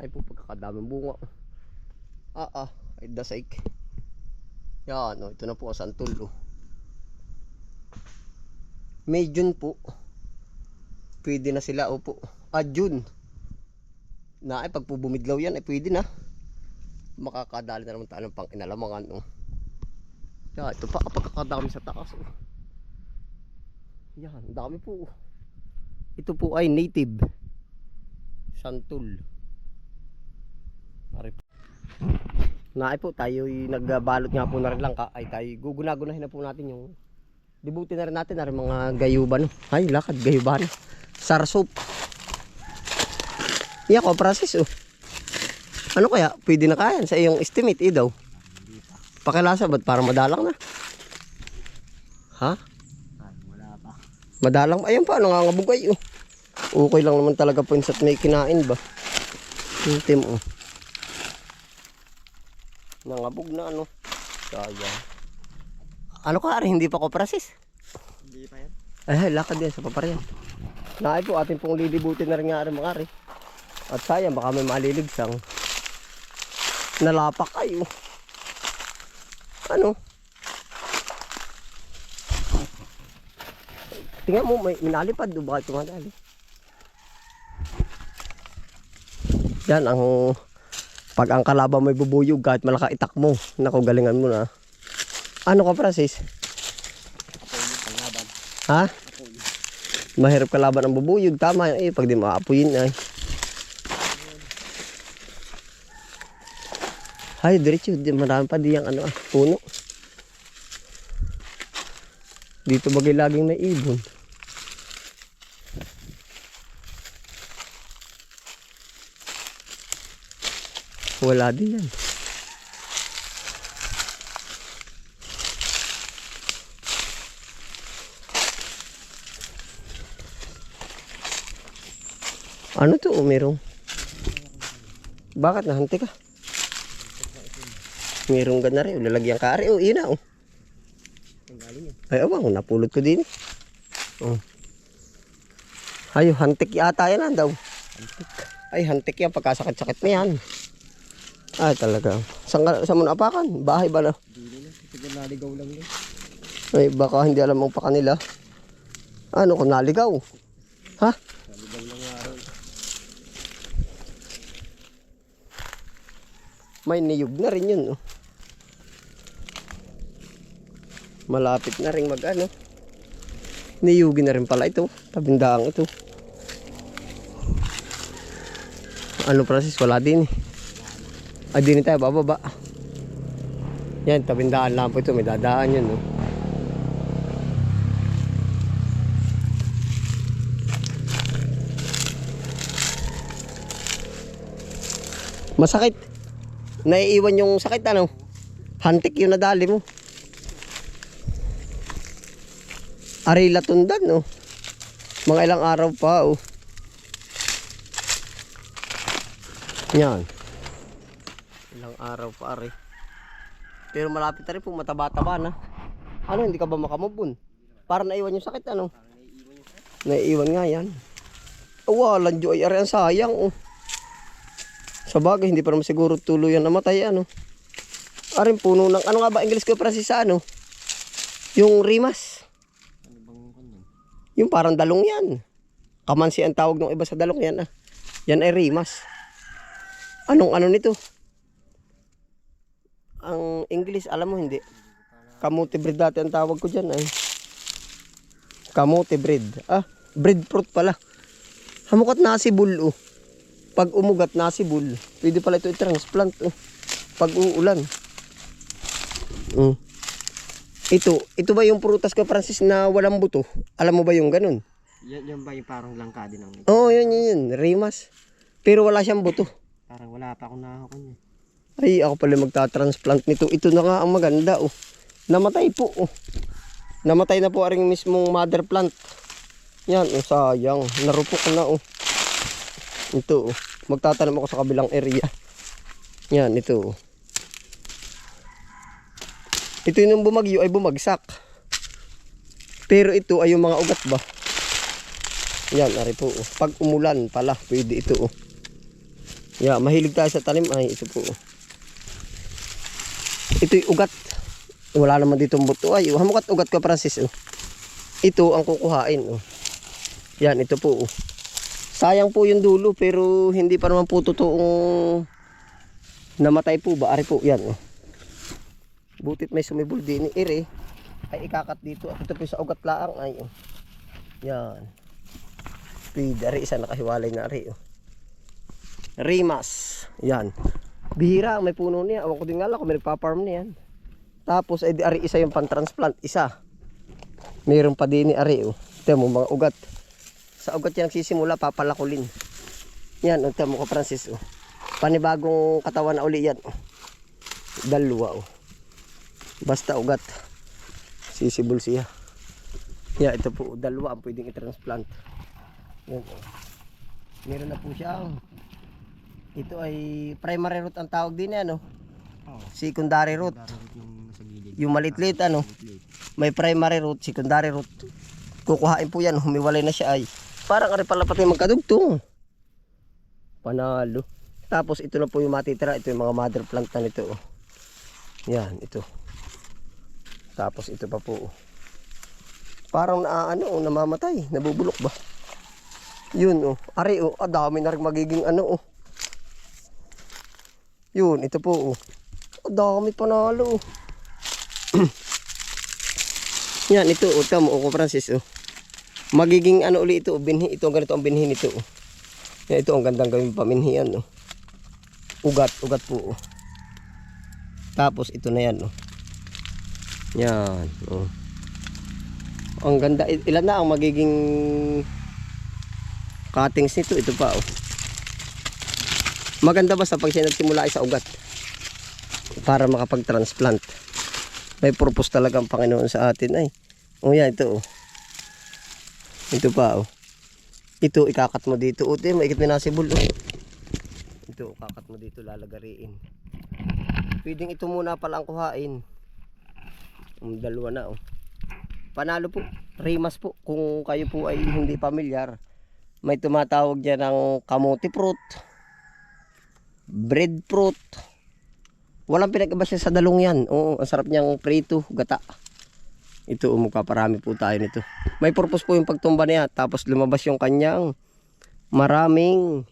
Ay po pagkakadaming bunga. Ay dasaik. Yan, ito na po ang santol. May June po. Pwede na sila, opo. June. Na ay pag po bumidlaw yan, ay pwede na. Makakadali na naman tayo ng pang inalamangan. Yan, ito pa pagkakadami sa taas. Yan, dami po. Ito po ay native santol. Naay po tayo nagbalot nga po na rin lang ay tayo gugunagunahin na po natin yung dibutin na rin natin na rin mga gayuban. Ay lakad gayuban. Sarsop. Iya ko process Ano kaya pwede na kaya sa iyong estimate daw? Pakilasa ba't para madalang na? Ha? Wala pa. Madalang ayun pa nangangabugay Okay lang naman talaga po at may kinain ba? Yung team nangabog na sayang. Ano ka hindi pa ko process? Hindi pa yan. Lakad yan sa paparyan. Naay po atin pong lilibutin na rin nga rin mga ari. At sayang baka may maliligsang. Nalapak kayo. Tingnan mo may minalipad bakit tumadali. Yan ang pag ang kalaban may bubuyog kahit malaka itak mo. Naku galingan mo na. Ano ka Francis? Ha? Mahirap kalaban ang bubuyog. Tama yan pag di maapuyin ay. Ay diretso. Marami pa diyang puno. Dito bagay laging may ibon. Wala din yan. Ano to merong? Bakit nahanti ka? Merong gana rin. Lalagyan ka rin. Yun na Ay awang napulot ko din. Ay hantik yata yan daw. Ay hantik yan pagkasakit-sakit na yan. Ay talaga. Saan mo naapakan? Bahay ba na? Hindi na. Sige naligaw lang yun. Ay baka hindi alam mo pa kanila. Ano kung naligaw? Ha? Naligaw lang nga rin. May niyog na rin yun. Malapit na rin niyugin na rin pala ito. Tabindaang ito. Ano process? Wala din Ay din tayo bababa. Yan tabindaan lang po ito. May dadaan yun Masakit. Naiiwan yung sakit Hantik yung nadali mo. Arila tundan Mga ilang araw pa Yan. Ilang araw pa ari. Pero malapit na rin po mataba-taba na. Hindi ka ba makamubun? Para naiwan yung sakit Naiiwan nga yan. Walang joy ari ang sayang Sa bagay hindi pa naman siguro tuluyan namatay Aring puno ng ano nga ba English ko para sa yung rimas. Yung parang dalong yan. Kamansi ang tawag ng iba sa dalong yan Yan ay rimas. Anong nito? Ang English alam mo hindi? Kamote breed dati ang tawag ko dyan Kamote breed. Breadfruit pala. Hamukat nasibul Pag umugat nasibul. Pwede pala ito i-transplant pag uulan. Ito ba yung prutas ka Francis na walang buto? Alam mo ba yung ganun? Yan ba yung parang langka din ang yun. Rimas. Pero wala siyang buto. Parang wala pa akong nakakuha Ay ako pala magta-transplant nito. Ito na nga ang maganda Namatay po Namatay na po aring mismong mother plant. Yan sayang. Narupok na Ito magtatanim ako sa kabilang area. Yan ito Ito yung bumagyo ay bumagsak. Pero ito ay yung mga ugat ba. Yan ari po Pag umulan pala pwede ito Yeah, mahilig tayo sa tanim. Ay, ito po. Ito'y ugat. Wala naman ditong buto. Ay, hamukat ugat ka, Francis. Oh. Ito ang kukuhain. Oh. Yan, ito po. Oh. Sayang po yung dulo, pero hindi pa naman po totoong namatay po ba? Ari po, yan. Oh. Butit may sumibol din ni Ire. Ay, ikakat dito. At ito po sa ugat laang. Ay, oh. Yan. Pwede, ari, isa nakahiwalay na ari. Oh. Rimas. Yan. Bihira, may puno niya. Awan ko din nga lang kung may nagpa-farm niyan. Tapos, ay di ari isa yung pan-transplant. Isa. Mayroon pa din ni ari. Oh. Ito mo, mga ugat. Sa ugat yan nagsisimula, papalakulin. Yan, ito mo ka Francis. Oh. Panibagong katawan na uli yan. Oh. Dalawa. Oh. Basta ugat. Sisibol siya. Yan, ito po. Dalawa ang pwedeng i-transplant. Yan. Oh. Meron na po siya. Oh. Ito ay primary root ang tawag din yan, no? Oh. Secondary root. Yung malitlit, ano? May primary root, secondary root. Kukuhain po yan, humiwalay na siya ay. Parang ari pala pati magkadugtong. Panalo. Tapos ito na po yung matitira, ito yung mga mother plant na nito. Oh. Yan, ito. Tapos ito pa po. Oh. Parang namamatay, nabubulok ba? Yun, oh. Ari, oh, dami na rin magiging ano, oh. Yun, ito po. Oh. Dami panalo. Oh. Yan, ito. O, tamo. O, Francis. Oh. Magiging ano uli ito. Binhi. Ito, ganito ang binhi nito. Oh. Yan, ito ang gandang gawin paminhian. Oh. Ugat. Ugat po. Oh. Tapos, ito na yan. Oh. Yan. Oh. Ang ganda. Ilan na ang magiging cuttings nito. Ito pa. Oh. Maganda basta pag siya nagsimula ay sa ugat para makapag-transplant. May purpose talaga ang Panginoon sa atin ay. O yan, ito oh. Ito pa oh. Ito ikakat mo dito. O ito maikit minasibol oh. Ito kakat mo dito lalagariin. Pwedeng ito muna pala ang kuhain. Dalawa na oh. Panalo po. Rimas po. Kung kayo po ay hindi pamilyar, may tumatawag dyan ng kamote fruit, breadfruit. Walang pinag-iba siya sa dalong yan. Oo, ang sarap niyang prito, gata. Ito, magpaparami po tayo nito. May purpose po yung pagtumba niya. Tapos lumabas yung kanyang maraming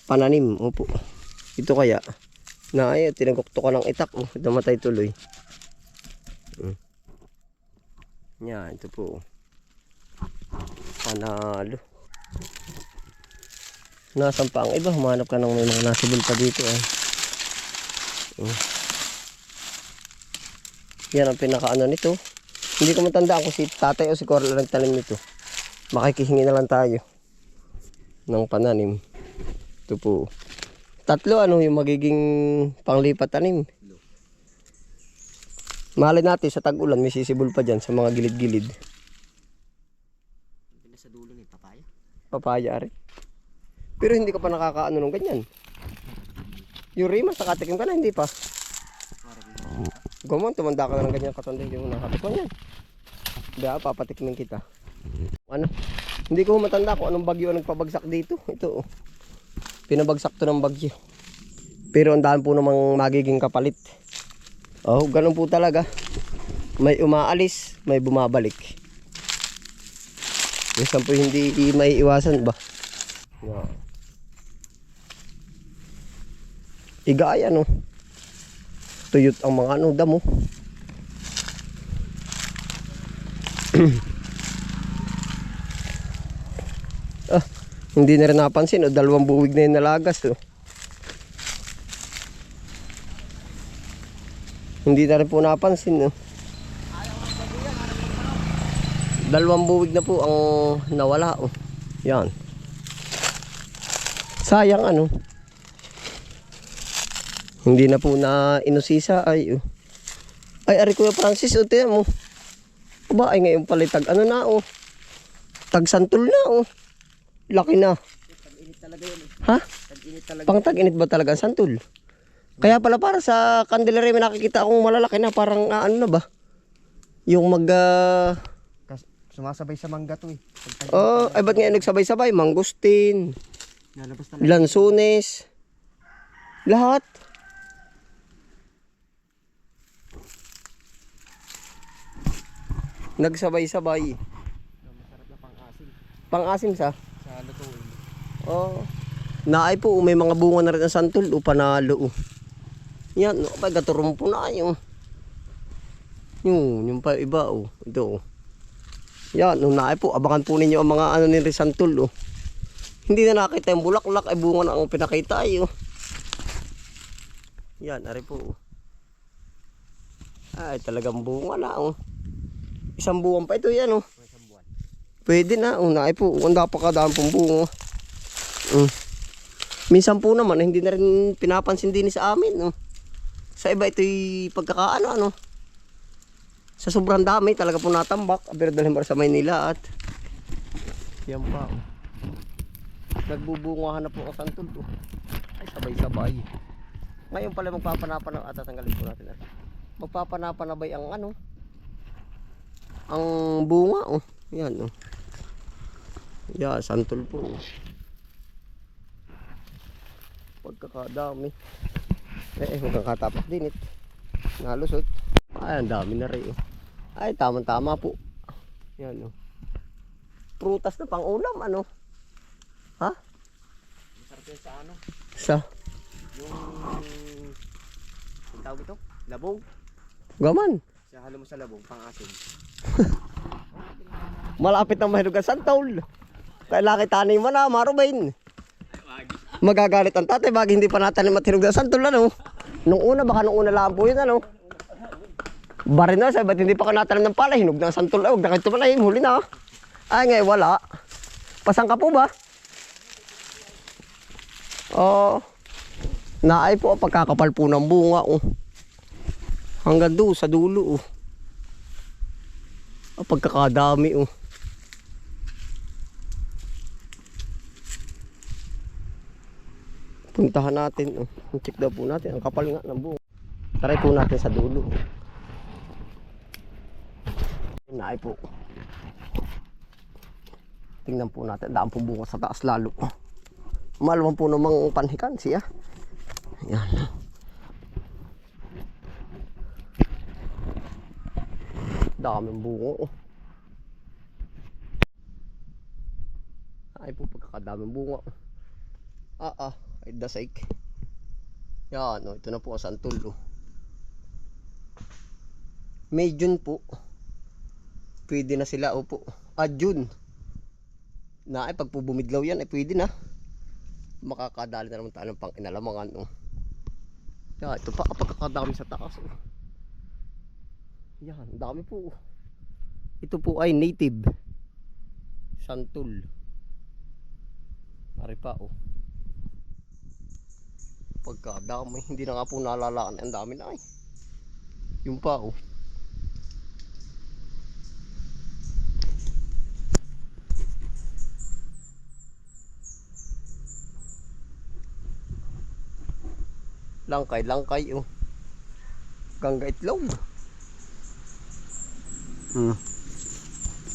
pananim. Opo. Ito kaya. Na ay, tinagukto ka ng itak. Oh, namatay tuloy. Yan, ito po. Panalo. Nasaan pa ang iba? Humanap ka ng may mga nasibol pa dito eh. Yan ang pinakaano nito. Hindi ko matandaan kung si tatay o si Coral ang nagtanim nito. Makikihingi na lang tayo ng pananim. Ito po. Tatlo ano yung magiging panglipat tanim. Mahalin natin sa tag-ulan may sisibol pa dyan sa mga gilid-gilid. Sa dulo ni papaya. Papaya ari. Pero hindi ka pa nakakaano ng ganyan. Yung rimas, nakatikim ka na, hindi pa. Gumon, tumanda ka na ng ganyan katanda, hindi mo nakatikman yan. Kaya papatikmin kita. Ano? Hindi ko matanda kung anong bagyo ang nagpabagsak dito. Ito, oh. Pinabagsak to ng bagyo. Pero ang daan po namang magiging kapalit. Oh, ganun po talaga. May umaalis, may bumabalik. Minsan po hindi may iwasan ba? Wow. Igaya no. Tuyot ang mga ano damo. Hindi na rin napansin o dalawang buwig na yung nalagas oh. Hindi na rin po napansin oh. Dalawang buwig na po ang nawala oh. Yan. Sayang ano. Hindi na po na inusisa ay oh. Ay ari Kuya Francis o tiyan mo. Aba ay ngayon palitag ano na oh. Tagsantol na oh. Laki na. Tag-init talaga yun eh. Ha? Tag-init talaga. Pang tag-init ba talaga ang santol? Kaya pala para sa Candelaria may nakikita akong malalaki na parang ano na ba? Yung Sumasabay sa mangga to eh. Oh, ay ba't ngayon nagsabay-sabay? Mangustin, Lalabas talaga. lansones, lahat. Nagsabay-sabay. Masarap na pang-asim. Pang-asim sa? Sa lutuin. Oh. Naay po, may mga bunga na rin ang santol o panalo. Yan, no, pa gaturumpo na yung. Yung pa iba oh. Ito oh. Yan, no, naay po, abangan po ninyo ang mga ano ni santol oh. Hindi na nakita yung bulaklak, ay bunga na ang pinakita ay oh. Yan, ari po. Ay, talagang bunga na oh. Isang buwan pa ito yan oh. Isang buwan. Pwede na, oh, naay po, ang napakadaan pong bunga. Minsan po naman, hindi na rin pinapansin din sa amin. No? Sa iba ito'y pagkakaano. Ano? Sa sobrang dami, talaga po natambak. Pero dalhin para sa Maynila at yan pa. Oh. Nagbubungahan na po ang santol. Oh. Ay, sabay-sabay. Ngayon pala magpapanapa at tatanggalin po natin. Magpapanapa na ba ang ano? Ang bunga. Oh. Yan. Oh. Yan, santol po. Oh. Pagkakadami. Huwag kang katapak din nalusot. Ay, ang dami na rin. Ay, tamang-tama po. Yan, oh. Prutas na pang ulam, ano? Ha? Masarap yun sa ano? Sa? Yung tawag ito? Labong. Gaman. Sa halo mo sa labong, pang-asim. Malapit na mahirog ang santol. Kailangan tanim mo na, marubain. Magagalit ang tatay bagay hindi pa natanim at hinog na santol ano. Nung una baka nung una lang po yun ano. Barin na sabi ba't hindi pa ka natanim ng pala hinog na santol ay huwag na kayo tumalahim huli na. Ay ngay wala. Pasang ka po ba? Oh. Naay po ang pagkakapal po ng bunga oh. Hanggang doon sa dulo oh. Ang pagkakadami oh. Puntahan natin, oh. Check daw po natin, ang kapal nga ng buo. Try po natin sa dulo. Naay po. Tingnan po natin, daan po bunga sa taas lalo. Malawang po namang panhikan siya. Yan. Daming bunga, oh. Ay po, pagkakadaming bunga. Ay dasik. Yan, oh, ito na po ang santol. Oh. May June po. Pwede na sila, opo. June. Na ay pag po bumidlaw yan, ay pwede na. Makakadali na naman tayo ng pang inalamangan. Oh. Yan, ito pa pagkakadami sa taas. Oh. Yan, dami po. Ito po ay native santol. Ari pa oh. Pagkadami, hindi na nga po nalalaan. Ang dami na ay. Yung pa oh. Langkay oh. Gangga itlog.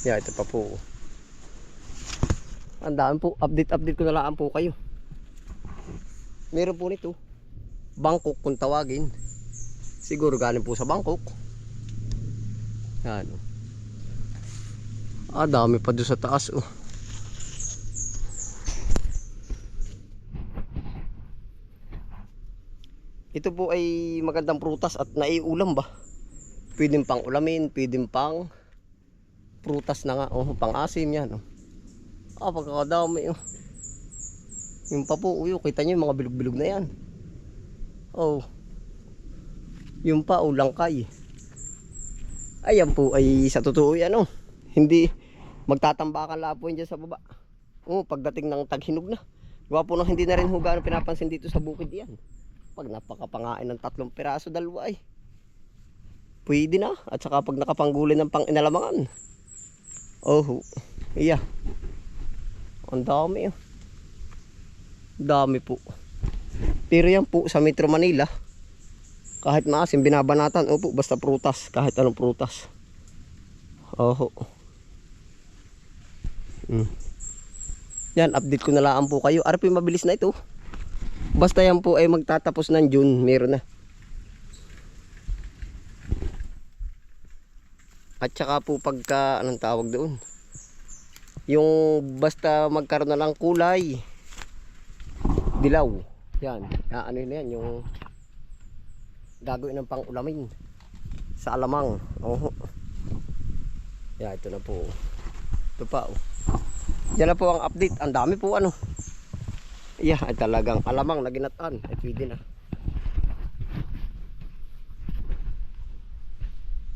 Yeah, ito pa po. Ang dami po, update ko na lang po kayo. Meron po nito Bangkok kung tawagin. Siguro galing po sa Bangkok. Yan. Dami pa doon sa taas oh. Ito po ay magandang prutas at naiulam ba? Pwedeng pang ulamin, pwedeng pang prutas na nga oh, pang asim yan oh. Pagkakadami oh. Yung pa po, kita nyo yung mga bilog-bilog na yan. Oh. Yung pa, langkay. Ayan po ay sa totoo yan oh. Hindi magtatambakan lang po yan dyan sa baba. Oh, pagdating ng taghinog na. Gawa po nang hindi na rin hugaan pinapansin dito sa bukid yan. Pag napakapangain ng 3 piraso, 2 ay pwede na. At saka pag nakapanggulay ng pang inalamangan. Oh, iya. Ang dami oh. Dami po. Pero yan po sa Metro Manila, kahit maasim binabanatan, opo, basta prutas, kahit anong prutas. Yan, update ko na lang po kayo. Arpi, mabilis na ito. Basta yan po ay magtatapos ng June, meron na. At saka po pagka, anong tawag doon? Yung basta magkaroon na lang kulay. Dilaw. Yan, ano na yan, yung gagawin ng pang-ulamin. Sa alamang. Oh. Yan, ito na po. Ito pa, oh. Yan na po ang update. Ang dami po ano. Yeah, ay talagang alamang na ginataan. Ay pwede na.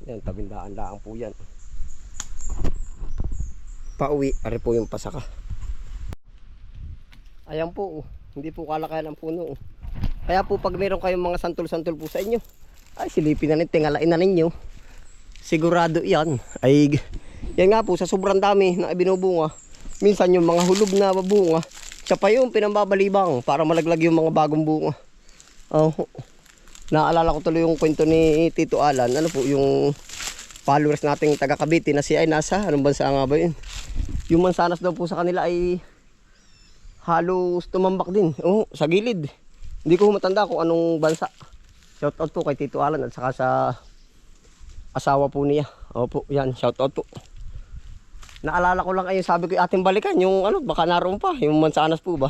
Yan, tabindaan-daan po yan. Pauwi, ari po yung pasaka. Ayan po, oh. Hindi po kalakayan ang puno. Oh. Kaya po pag meron kayong mga santol-santol po sa inyo, ay silipin na rin, tingalain na ninyo. Sigurado yan. Ay, yan nga po, sa sobrang dami na ibinubunga. Minsan yung mga hulog na bunga, siya pa yung pinambabalibang para malaglag yung mga bagong bunga. Oh, naalala ko tuloy yung kwento ni Tito Alan. Ano po, yung followers nating taga Cavite na siya ay nasa, anong bansa nga ba yun? Yung mansanas daw po sa kanila ay halos tumambak din. Oh, sa gilid. Hindi ko matanda kung anong bansa. Shout out po kay Tito Alan at saka sa asawa po niya. Opo, yan, shout out po. Naalala ko lang ay sabi ko ating balikan yung ano, baka naroon pa yung mansanas po ba.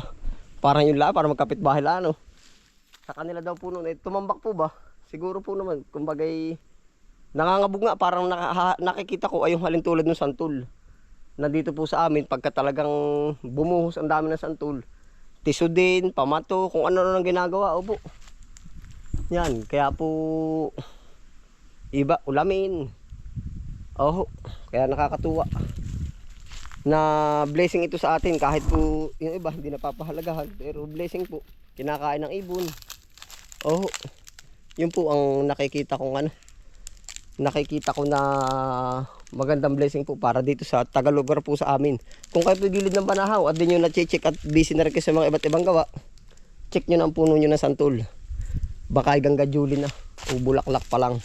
Parang yun lang para magkapit bahay lang ano. Sa kanila daw po noon, tumambak po ba? Siguro po naman, kumbagay nangangabog nga, parang nakikita ko ay yung halin tulad ng santol. Nandito po sa amin, pagka talagang bumuhos ang dami ng santol, tiso din, pamato, kung ano nang ginagawa, opo. Yan, kaya po iba, ulamin. Oh, kaya nakakatuwa na blessing ito sa atin kahit po yung iba hindi napapahalagahan, pero blessing po, kinakain ng ibon. Oh, yun po ang nakikita kong ano, nakikita ko na magandang blessing po para dito sa Tagalugar po sa amin. Kung kayo po gilid ng Banahaw at din nyo na-check at busy na rin kayo sa mga iba't ibang gawa, check nyo na ang puno nyo na santol. Baka ay ganggajuli na o bulaklak pa lang.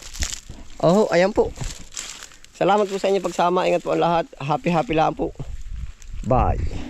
Oh, ayan po. Salamat po sa inyo pagsama. Ingat po ang lahat. Happy lang po. Bye.